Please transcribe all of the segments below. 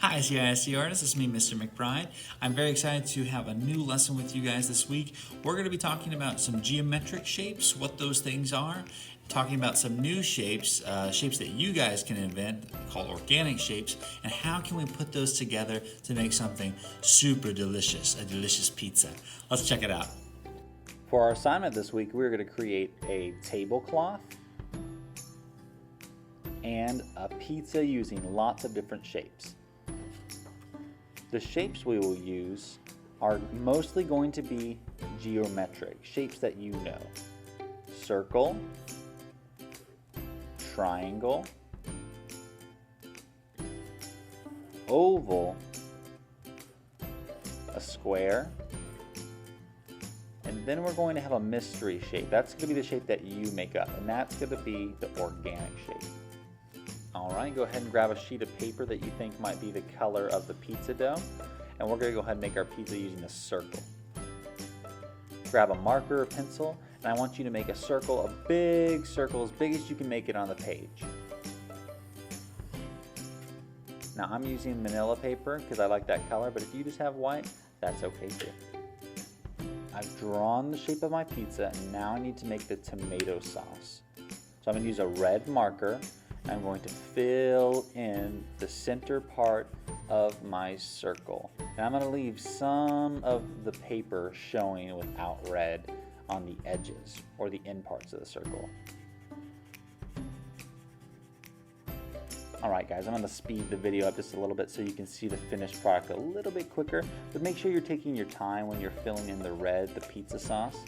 Hi, CISC artists. It's me, Mr. McBride. I'm very excited to have a new lesson with you guys this week. We're going to be talking about some geometric shapes, what those things are, talking about some new shapes, shapes that you guys can invent called organic shapes, and how can we put those together to make something super delicious, a delicious pizza. Let's check it out. For our assignment this week, we're going to create a tablecloth and a pizza using lots of different shapes. The shapes we will use are mostly going to be geometric, shapes that you know. Circle, triangle, oval, a square, and then we're going to have a mystery shape. That's going to be the shape that you make up, and that's going to be the organic shape. All right, go ahead and grab a sheet of paper that you think might be the color of the pizza dough, and we're going to go ahead and make our pizza using a circle. Grab a marker or pencil, and I want you to make a circle, a big circle, as big as you can make it on the page. Now I'm using manila paper because I like that color, but if you just have white, that's okay too. I've drawn the shape of my pizza, and now I need to make the tomato sauce. So I'm going to use a red marker. I'm going to fill in the center part of my circle. And I'm going to leave some of the paper showing without red on the edges or the end parts of the circle. Alright guys, I'm going to speed the video up just a little bit so you can see the finished product a little bit quicker, but make sure you're taking your time when you're filling in the red, the pizza sauce.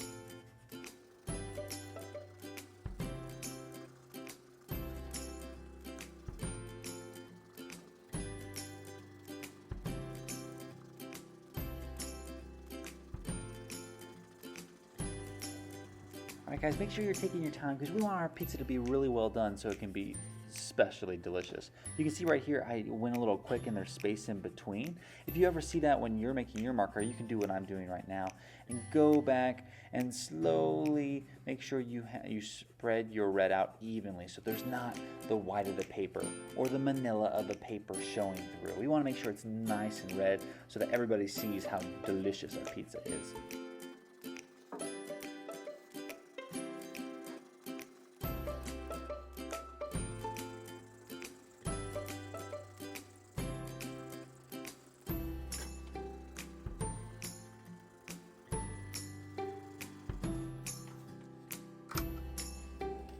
Alright guys, make sure you're taking your time because we want our pizza to be really well done so it can be especially delicious. You can see right here I went a little quick and there's space in between. If you ever see that when you're making your marker, you can do what I'm doing right now and go back and slowly make sure you spread your red out evenly so there's not the white of the paper or the manila of the paper showing through. We want to make sure it's nice and red so that everybody sees how delicious our pizza is.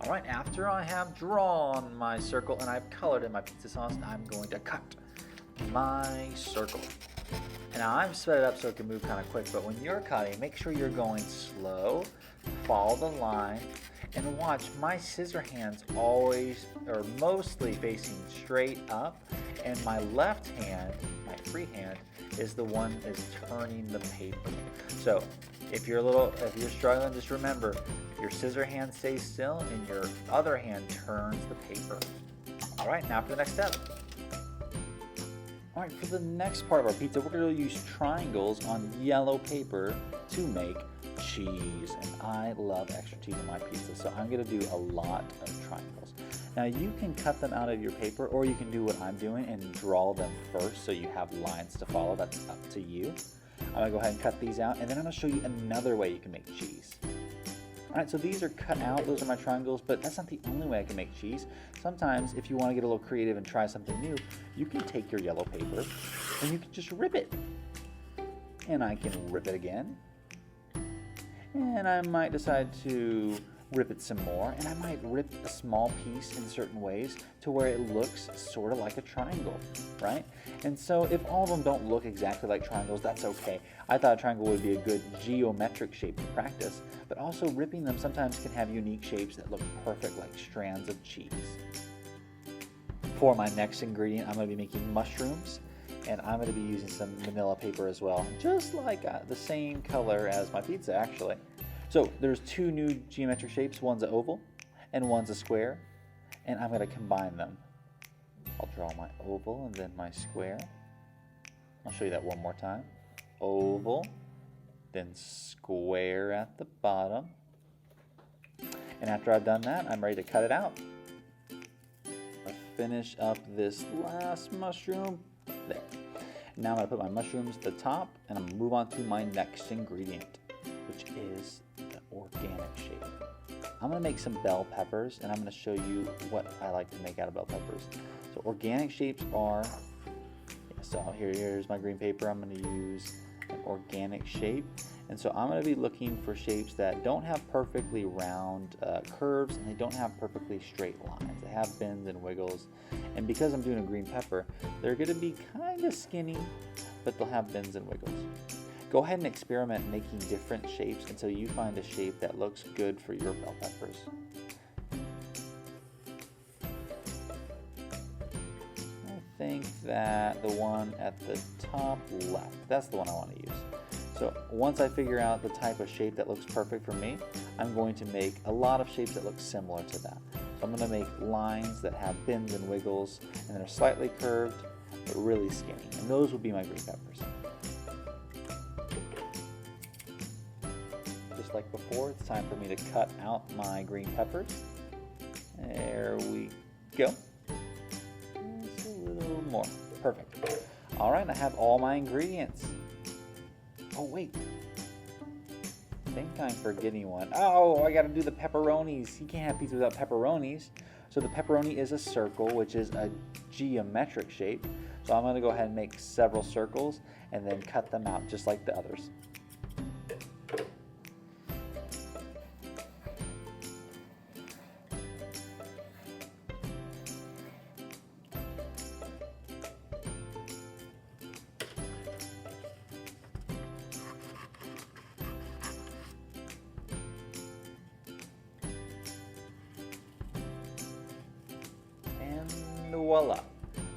Alright, after I have drawn my circle and I've colored in my pizza sauce, I'm going to cut my circle. And now I've sped it up so it can move kind of quick, but when you're cutting, make sure you're going slow, follow the line, and watch my scissor hands always or mostly facing straight up, and my left hand, my free hand, is the one that's turning the paper. So if you're struggling, just remember your scissor hand stays still and your other hand turns the paper. All right, now for the next step. All right, for the next part of our pizza, we're going to use triangles on yellow paper to make cheese. And I love extra cheese on my pizza, so I'm going to do a lot of triangles. Now you can cut them out of your paper, or you can do what I'm doing and draw them first so you have lines to follow. That's up to you. I'm going to go ahead and cut these out, and then I'm going to show you another way you can make cheese. Alright, so these are cut out, those are my triangles, but that's not the only way I can make cheese. Sometimes, if you want to get a little creative and try something new, you can take your yellow paper and you can just rip it. And I can rip it again. And I might decide to rip it some more, and I might rip a small piece in certain ways to where it looks sort of like a triangle, right? And so if all of them don't look exactly like triangles, that's okay. I thought a triangle would be a good geometric shape to practice, but also ripping them sometimes can have unique shapes that look perfect like strands of cheese. For my next ingredient, I'm going to be making mushrooms, and I'm going to be using some manila paper as well, just like the same color as my pizza actually. So there's two new geometric shapes. One's an oval and one's a square, and I'm going to combine them. I'll draw my oval and then my square. I'll show you that one more time. Oval, then square at the bottom. And after I've done that, I'm ready to cut it out. I'll finish up this last mushroom. There. Now I'm going to put my mushrooms at the top, and I'm going to move on to my next ingredient, which is the organic shape. I'm going to make some bell peppers, and I'm going to show you what I like to make out of bell peppers. So organic shapes are, so here's my green paper. I'm going to use an organic shape. And so I'm going to be looking for shapes that don't have perfectly round curves, and they don't have perfectly straight lines. They have bends and wiggles. And because I'm doing a green pepper, they're going to be kind of skinny, but they'll have bends and wiggles. Go ahead and experiment making different shapes until you find a shape that looks good for your bell peppers. I think that the one at the top left, that's the one I want to use. So once I figure out the type of shape that looks perfect for me, I'm going to make a lot of shapes that look similar to that. So I'm going to make lines that have bends and wiggles, and they're slightly curved, but really skinny. And those will be my green peppers. Just like before, it's time for me to cut out my green peppers. There we go. Just a little more. Perfect. All right, I have all my ingredients. Oh, wait. I think I'm forgetting one. Oh, I got to do the pepperonis. You can't have pizza without pepperonis. So the pepperoni is a circle, which is a geometric shape. So I'm going to go ahead and make several circles and then cut them out just like the others. Voila.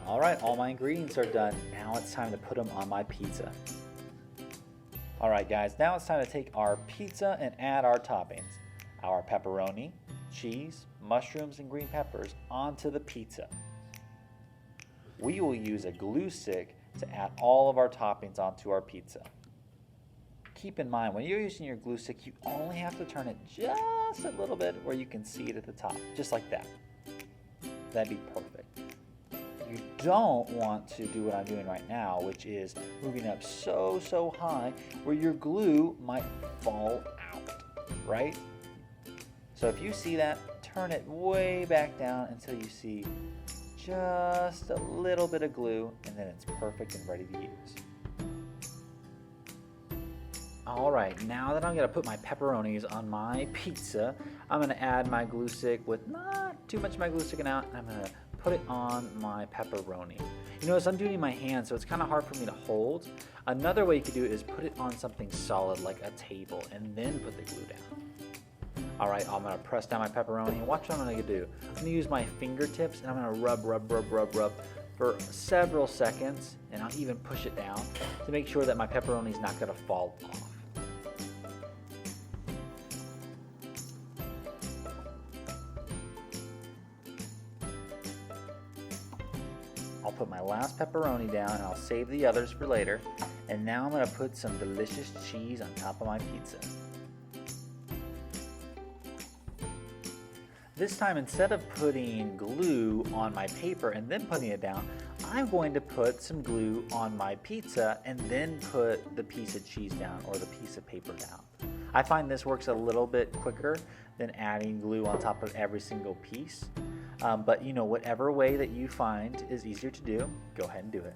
All right, all my ingredients are done. Now it's time to put them on my pizza. All right, guys, now it's time to take our pizza and add our toppings. Our pepperoni, cheese, mushrooms, and green peppers onto the pizza. We will use a glue stick to add all of our toppings onto our pizza. Keep in mind, when you're using your glue stick, you only have to turn it just a little bit where you can see it at the top, just like that. That'd be perfect. You don't want to do what I'm doing right now, which is moving up so high where your glue might fall out, right? So if you see that, turn it way back down until you see just a little bit of glue, and then it's perfect and ready to use. All right, now that I'm gonna put my pepperonis on my pizza, I'm gonna add my glue stick with not too much of my glue sticking out, and I'm gonna put it on my pepperoni. You notice I'm doing it in my hand, so it's kind of hard for me to hold. Another way you could do it is put it on something solid like a table and then put the glue down. All right, I'm gonna press down my pepperoni, and watch what I'm gonna do. I'm gonna use my fingertips, and I'm gonna rub for several seconds, and I'll even push it down to make sure that my pepperoni is not gonna fall off. I'll put my last pepperoni down, and I'll save the others for later. And now I'm gonna put some delicious cheese on top of my pizza. This time, instead of putting glue on my paper and then putting it down, I'm going to put some glue on my pizza and then put the piece of cheese down or the piece of paper down. I find this works a little bit quicker than adding glue on top of every single piece. But you know, whatever way that you find is easier to do, go ahead and do it.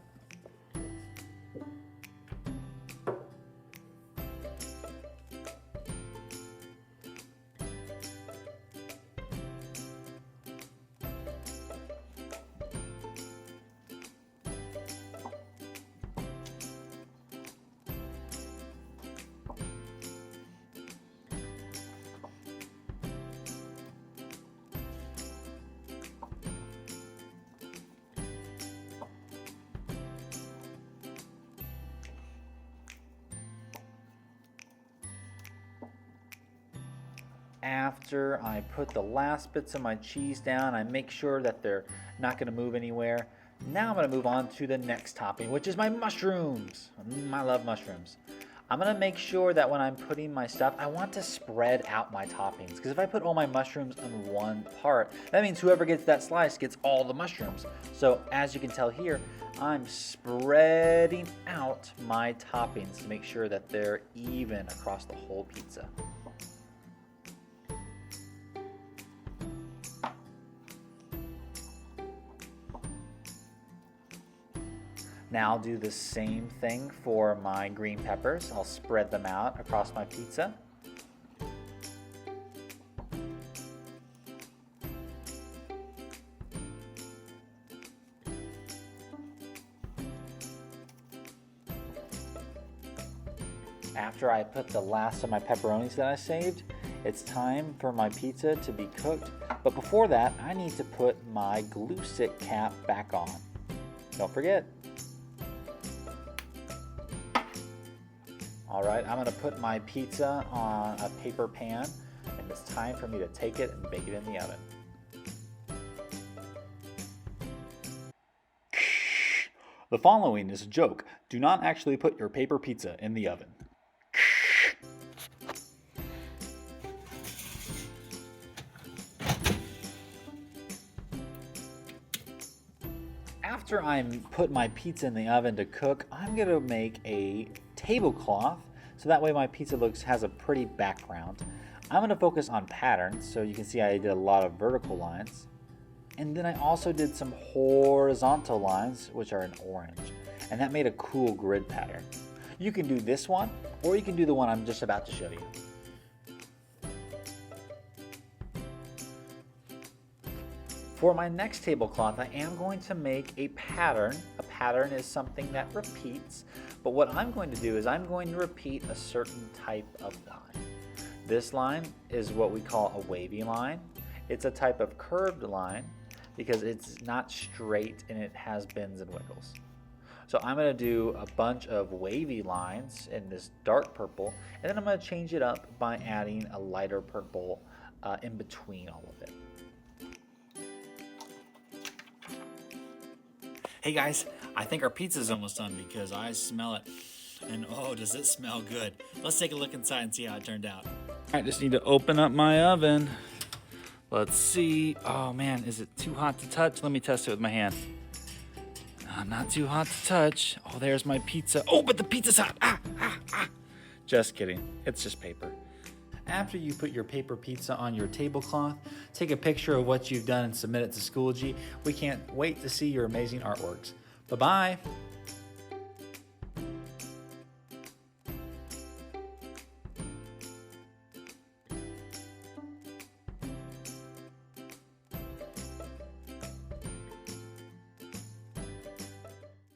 After I put the last bits of my cheese down, I make sure that they're not going to move anywhere. Now I'm going to move on to the next topping, which is my mushrooms. I love mushrooms. I'm gonna make sure that when I'm putting my stuff, I want to spread out my toppings. Because if I put all my mushrooms on one part, that means whoever gets that slice gets all the mushrooms. So as you can tell here, I'm spreading out my toppings to make sure that they're even across the whole pizza. Now I'll do the same thing for my green peppers. I'll spread them out across my pizza. After I put the last of my pepperonis that I saved, it's time for my pizza to be cooked. But before that, I need to put my glue stick cap back on. Don't forget. All right, I'm gonna put my pizza on a paper pan, and it's time for me to take it and bake it in the oven. The following is a joke. Do not actually put your paper pizza in the oven. After I put my pizza in the oven to cook, I'm gonna make a tablecloth so that way my pizza has a pretty background. I'm gonna focus on patterns, so you can see I did a lot of vertical lines. And then I also did some horizontal lines, which are in orange. And that made a cool grid pattern. You can do this one, or you can do the one I'm just about to show you. For my next tablecloth, I am going to make a pattern. A pattern is something that repeats, but what I'm going to do is I'm going to repeat a certain type of line. This line is what we call a wavy line. It's a type of curved line because it's not straight and it has bends and wiggles. So I'm going to do a bunch of wavy lines in this dark purple, and then I'm going to change it up by adding a lighter purple in between all of it. Hey guys, I think our pizza's almost done because I smell it. And oh, does it smell good. Let's take a look inside and see how it turned out. I just need to open up my oven. Let's see. Oh man, is it too hot to touch? Let me test it with my hand. Not too hot to touch. Oh, there's my pizza. Oh, but the pizza's hot. Just kidding. It's just paper. After you put your paper pizza on your tablecloth, take a picture of what you've done and submit it to Schoology. We can't wait to see your amazing artworks. Bye-bye.